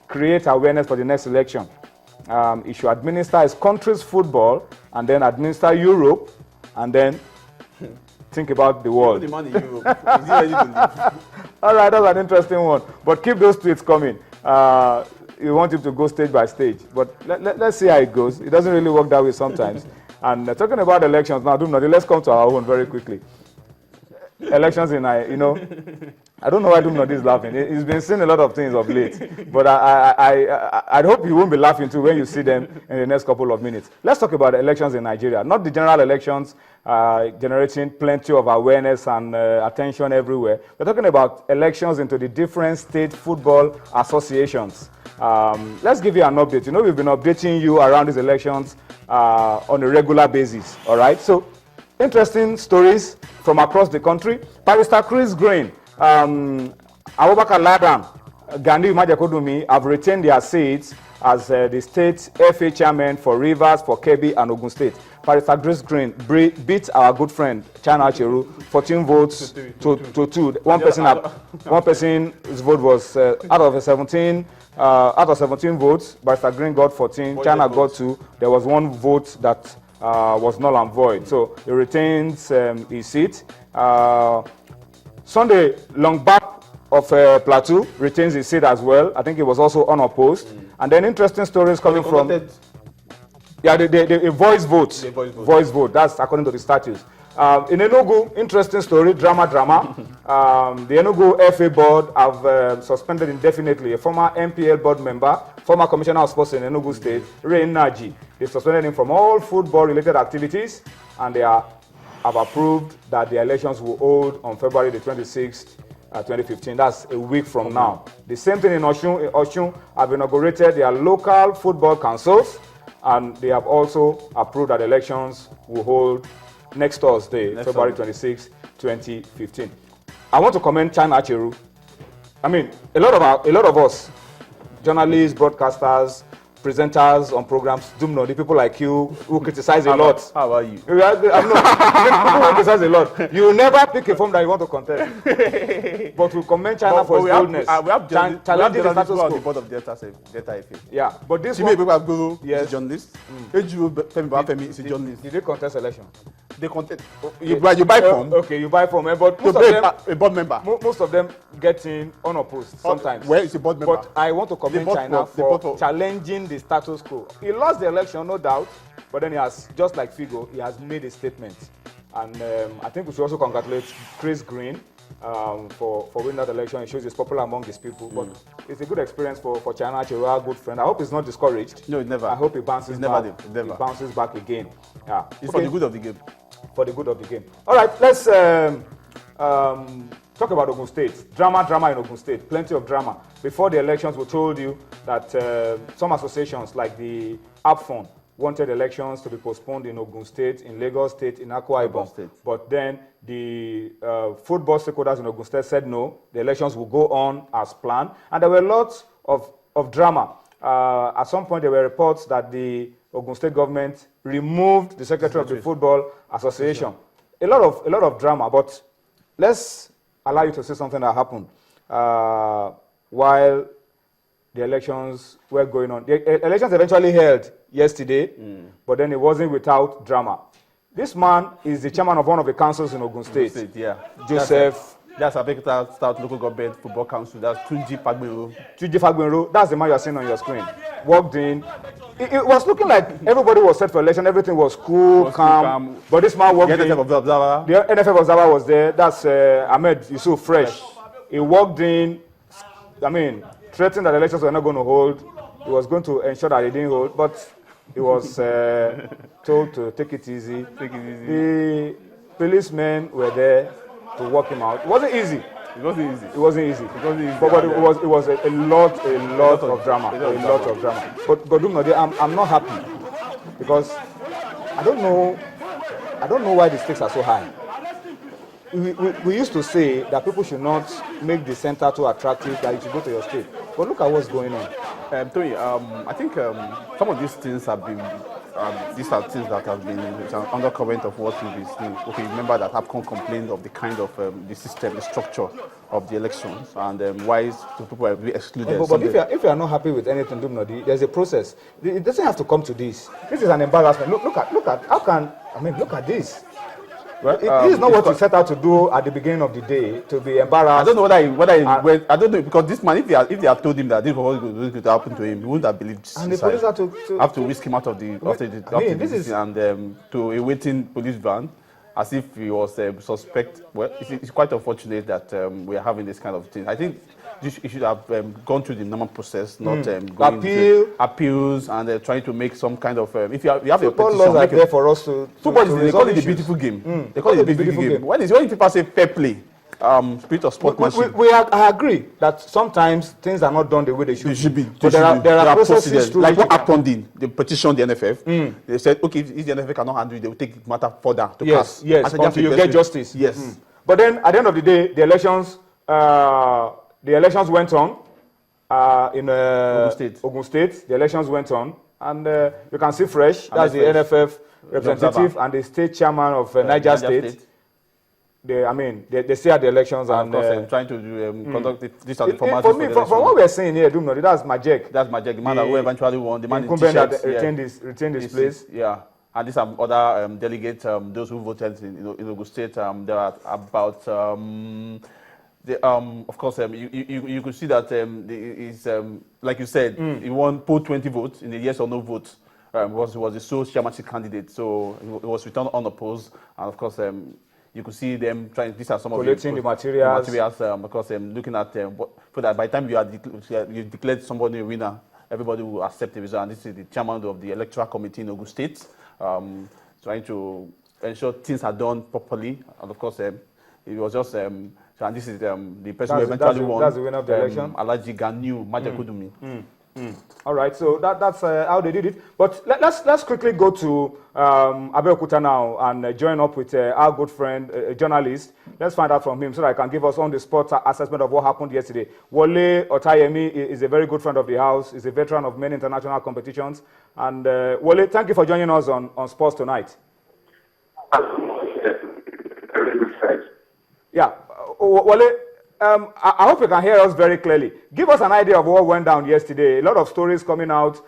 create awareness for the next election. He should administer his country's football and then administer Europe and then think about the world. The man in Europe. Is he ready to leave? All right, that's an interesting one. But keep those tweets coming. You want him to go stage by stage. But let's see how it goes. It doesn't really work that way sometimes. And talking about elections now, let's come to our own very quickly. Elections in, I don't know why Dumnodi is laughing. He's been seeing a lot of things of late. But I hope you won't be laughing too when you see them in the next couple of minutes. Let's talk about the elections in Nigeria. Not the general elections generating plenty of awareness and attention everywhere. We're talking about elections into the different state football associations. Let's give you an update. We've been updating you around these elections on a regular basis. All right? So, interesting stories from across the country. Barrister Chris Green, Abubakar Ladan, Gandhi Majakodumi have retained their seats as the state FA chairman for Rivers, for Kebbi, and Ogun State. Barrister Chris Green beat our good friend Chana Acheru 14 votes to 2. One person's vote was out of 17 votes. Barrister Green got 14. Chana got 2. There was one vote that was null and void. So he retains his seat. Sunday Longback of Plateau retains his seat as well. I think he was also unopposed. And then interesting stories coming from... Yeah, the voice vote. Voice vote. That's according to the statutes. In Enugu, interesting story, drama. The Enugu FA board have suspended indefinitely a former MPL board member, former commissioner of sports in Enugu State, Ray Naji. They suspended him from all football-related activities, and they have approved that the elections will hold on February the 26th, 2015. That's a week from now. The same thing in Osun. Osun have inaugurated their local football councils, and they have also approved that elections will hold next Thursday, February 26, 2015. I want to commend Chana Acheru. I mean, a lot of us, journalists, broadcasters, presenters on programs, the people like you who criticize a lot. How are you? I'm not. People who criticize a lot. You never pick a form that you want to contest. But we commend China for his boldness. We have challenging the status on quo. the board of Delta FA. Yeah, but this Chime one... Guru is a journalist. Eju Femi Babafemi is a journalist. Did they contest election? They contest. You buy form. Okay, you buy form. But most to of be them... a board member. Most of them get in unopposed sometimes. Where is a board member? But I want to commend China for challenging the status quo. He lost the election, no doubt, but then he has, just like Figo, he has made a statement. And I think we should also congratulate Chris Green for winning that election. It shows he's popular among these people. But it's a good experience for China Acheru, our good friend. I hope he's not discouraged. No, never. I hope he bounces back. He bounces back again. Yeah. It's for the good of the game. For the good of the game. All right, let's talk about Ogun State. Drama in Ogun State. Plenty of drama. Before the elections, we told you that some associations like the APFON wanted elections to be postponed in Ogun State, in Lagos State, in Akwa Ibom. But then the football stakeholders in Ogun State said no, the elections will go on as planned. And there were lots of drama. At some point, there were reports that the Ogun State government removed the secretary of the Football Association. A lot of drama, but let's allow you to say something that happened while the elections were going on. The elections eventually held yesterday, but then it wasn't without drama. This man is the chairman of one of the councils in Ogun State. Joseph. That's Abekita South Local Government Football Council. That's Tunji Fagbenro. Tunji Fagbenro, that's the man you're seeing on your screen. Walked in. It was looking like everybody was set for election. Everything was cool, calm. But this man walked in. The NFF observer was there. That's Ahmed Yusuf Fresh. He walked in, threatening that elections were not going to hold. He was going to ensure that they didn't hold. But he was told to take it easy. The policemen were there to walk him out. It wasn't easy. But it was a lot of drama. But Godumnode, I'm not happy because I don't know why the stakes are so high. We used to say that people should not make the center too attractive, that you should go to your state. But look at what's going on. Tony, I think some of these things have been these are things that have been undercurrent of what we've been seeing. Okay, remember that APCON complained of the kind of the system, the structure of the elections, and why people are excluded. But if you are not happy with anything, Dumnodi, there's a process. It doesn't have to come to this. This is an embarrassment. Look at how can look at this. Well, this is not what you set out to do at the beginning of the day, to be embarrassed. I don't know I don't know, because this man, if they had told him that this was going to happen to him, he wouldn't have believed. And the police have to whisk him out of to a waiting police van, as if he was suspect. Well, it's quite unfortunate that we are having this kind of thing. I think it should have gone through the normal process, not going appeals and trying to make some kind of. If you have a petition, laws are there for us to. Football they call it the beautiful game. They call it the beautiful game. When people say fair play, spirit of sportsmanship. I agree that sometimes things are not done the way they should be. But there are processes like what happened in the petition, the NFF. They said, okay, if the NFF cannot handle it, they will take the matter further to CAS. Yes, until you get justice. Yes. But then at the end of the day, the elections went on in Ogun State. The elections went on, and you can see Fresh, that's the NFF representative and the state chairman of Niger State. They stay at the elections and of course, trying to conduct this as the format. For me, from what we're saying here, Dumnodi, that's Majek. That's Majek, the man who eventually won. The man in t-shirts, retained his place. Yeah. And these are other delegates, those who voted in Ogun State. There are about, of course, you could see that like you said, he won poll 20 votes in the yes or no vote. Was the sole chairmanship candidate, so it was returned unopposed. And of course, you could see them trying. These are some collecting the materials. Because looking at so that by the time you declared somebody a winner, everybody will accept the result. And this is the chairman of the electoral committee in Ogun State, trying to ensure things are done properly. And of course, it was just. And this is the person who eventually won. That's the winner of the election. Alhaji Ganiu Majakudumi. All right, so that's how they did it. But let's quickly go to Abeokuta now and join up with our good friend, a journalist. Let's find out from him so that he can give us on the spot assessment of what happened yesterday. Wole Otayemi is a very good friend of the house. He's a veteran of many international competitions. And Wole, thank you for joining us on Sports Tonight. Yeah, Wole. I hope you can hear us very clearly. Give us an idea of what went down yesterday. A lot of stories coming out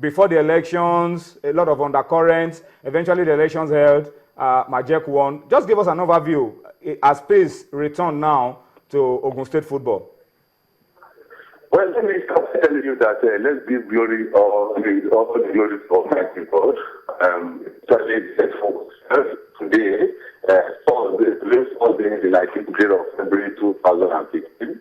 before the elections, a lot of undercurrents. Eventually, the elections held. Majek won. Just give us an overview as pace return now to Ogun State football. Well, let me start telling you that let's give glory all the glory for my people. Today, Thursday, the 19th day of February 2016.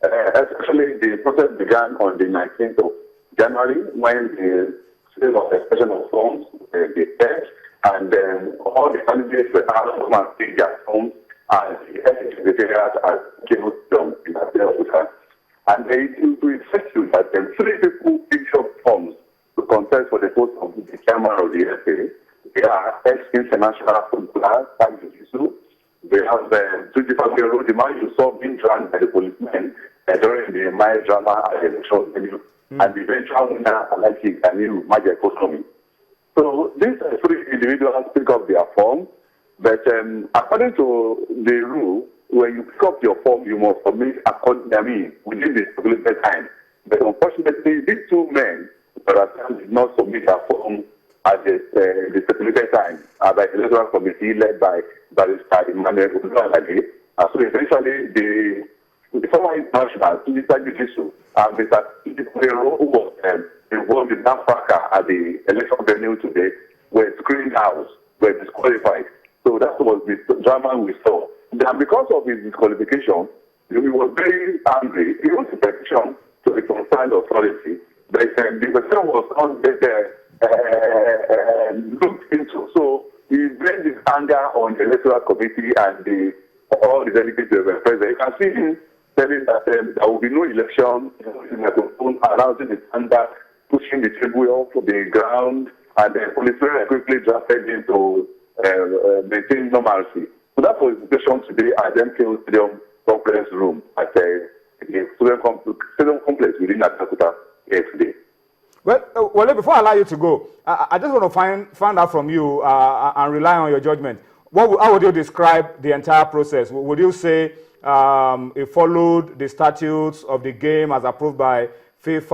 Actually, the process began on the 19th of January when the sale of expression of forms, the test, and then all the candidates were asked to come and take their forms, and the secretariat had given them in Abeokuta. And it will affect you that 3 people picked up forms to contest for the post of the chairman of the FA. They are ex-international footballers, they have Tuji Fabio, the man you saw being dragged by the policemen during the Maya drama at the election venue, and the eventual winner, Alhaji Ganiu Majakudumi. So these 3 individuals pick up their form, but according to the rule, when you pick up your form, you must submit within the stipulated time. But unfortunately, these 2 men did not submit their form at the stipulated time by the electoral committee led by Barrister Emmanuel Odualade. So eventually, the former international, Mr. Judicial, and Mr. Idipero, who was involved in that fracas at the election venue today, were screened out, were disqualified. So that was the drama we saw. And because of his disqualification, he was very angry. He wrote a petition to the concerned authority, but the petition was not looked into. So he blamed his anger on the electoral committee and all the delegates that were present. You can see him telling that there will be no election, announcing his anger, pushing the table off the ground, and the policemen quickly drafted him to maintain normalcy. So that was the situation today at MKO Stadium Conference Room at the Stadium Complex within Abeokuta here today. Well, Well, before I allow you to go, I just want to find out from you and rely on your judgment. How would you describe the entire process? Would you say it followed the statutes of the game as approved by FIFA?